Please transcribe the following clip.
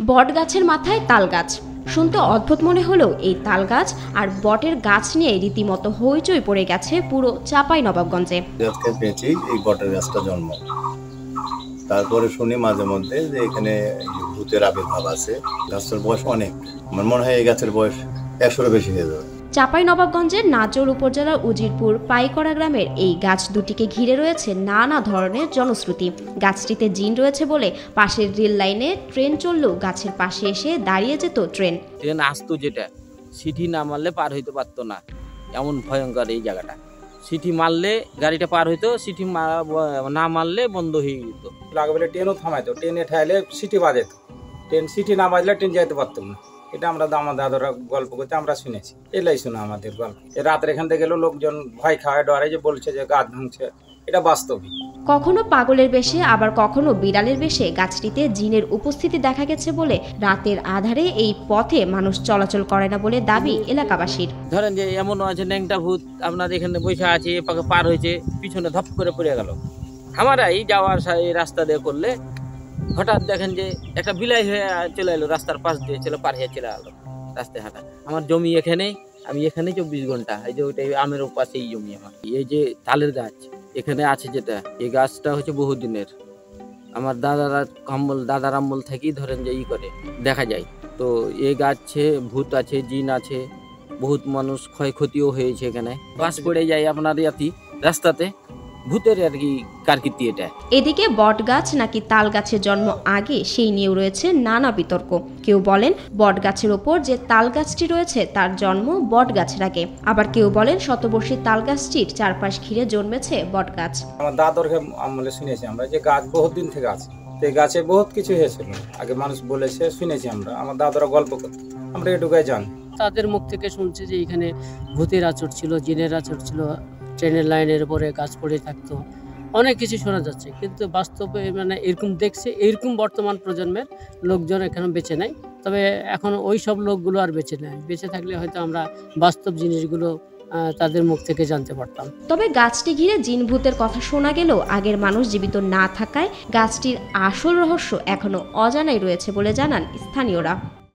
বট গাছের মাথায় তাল গাছ শুনতে অদ্ভুত মনে হলেও এই তাল গাছ আর বটের গাছ নিয়ে রীতিমতো হইচই পড়ে গেছে পুরো চাঁপাইনবাবগঞ্জে। এই বটের গাছটা জন্ম, তারপরে শুনি মাঝে মধ্যে যে এখানে ভূতের আবির্ভাব আছে। গাছের বয়স অনেক, আমার মনে হয় এই গাছের বয়স 100-এর বেশি হয়ে যাবে। চাঁপাইনবাবগঞ্জের নাচর উপজেলার উজিরপুর পাইকড়া গ্রামের এই গাছ দুটিকে ঘিরে রয়েছে নানা ধরনের জনশ্রুতি। গাছটিতে জিন রয়েছে বলে পাশের রেল লাইনে ট্রেন চললেও গাছের পাশে এসে দাঁড়িয়ে যেত ট্রেন আসতো, যেটা সিটি না মারলে পার হইতে পারতো না, এমন ভয়ঙ্কর এই জায়গাটা। সিটি মারলে গাড়িটা পার হইতো, সিটি না মারলে বন্ধ হয়ে যেত। লাগবে ট্রেনও থামাইতো, ট্রেনে ঠাইলে সিটি বাজে, ট্রেন সিটি না বাজলে ট্রেন যাইতে পারতাম না। এটা আমরা আমার দাদারা গল্প করতে আমরা শুনেছি, এলাই শোনা আমাদের গল্প। রাত্রে এখান থেকে গেলেও লোকজন ভয় খাওয়ায় ডরে, যে বলছে যে গাছ ভাঙছে, এটা বাস্তবিক। কখনো পাগলের বেশে আবার কখনো বিড়ালের বেশে গাছটিতে জিনের উপস্থিতি দেখা গেছে বলে রাতের আধারে এই পথে মানুষ চলাচল করে না বলে দাবি এলাকাবাসীর। ধরেন যে এমন আছে ন্যাংটা ভূত আপনার এখানে বসে আছে, পার হয়েছে, পিছনে ধপ করে পড়ে গেল। আমরা এই যাওয়ার রাস্তা দিয়ে করলে হঠাৎ দেখেন যে একটা বিলাই হয়ে চলে এলো, রাস্তার পাশ দিয়ে চলে পার হয়ে চলে এলো রাস্তায় হাঁটা। আমার জমি এখানে, আমি এখানে 24 ঘন্টা, এই যে ওইটাই আমের পাশে এই জমি আমার। এই যে তালের গাছ এখানে আছে, যেটা এই গাছটা হচ্ছে বহুদিনের, আমার দাদার আমল থেকেই ধরেন যে করে দেখা যায়। তো এই গাছে ভূত আছে, জিন আছে, বহুত মানুষ ক্ষয়ক্ষতিও হয়েছে। এখানে বাস পড়ে যায় আপনার রাস্তাতে, ভূতের আর কি কারকির্তি এটা। এদিকে বট গাছ নাকি তাল গাছের জন্ম আগে সেই নিয়েও রয়েছে নানা বিতর্ক। কেউ বলেন বট গাছের ওপর যে তাল গাছটি রয়েছে তার জন্ম বট গাছের আগে, আবার কেউ বলেন শতবর্ষী তাল গাছটির চারপাশ ঘিরে জন্মেছে বট গাছ। আমার দাদর আমলে শুনেছি আমরা যে গাছ বহুত দিন থেকে আছে, এই গাছে বহুত কিছু হয়েছিল আগে, মানুষ বলেছে, শুনেছি আমরা, আমার দাদারা গল্প করতে, আমরা এটুকুই জানি। তাদের মুখ থেকে শুনছি যে এখানে ভূতের আচর ছিল, জিনের আচর ছিল, ট্রেনের লাইনের উপরে গাছ পড়ে থাকতো, অনেক কিছু শোনা যাচ্ছে। কিন্তু বাস্তবে মানে এরকম দেখছে, এরকম বর্তমান প্রজন্মের লোকজন এখানে বেঁচে নেয়। তবে এখন ওই সব লোকগুলো আর বেঁচে নেয়, বেঁচে থাকলে হয়তো আমরা বাস্তব জিনিসগুলো তাদের মুখ থেকে জানতে পারতাম। তবে গাছটি ঘিরে জিন ভূতের কথা শোনা গেলেও আগের মানুষ জীবিত না থাকায় গাছটির আসল রহস্য এখনো অজানাই রয়েছে বলে জানান স্থানীয়রা।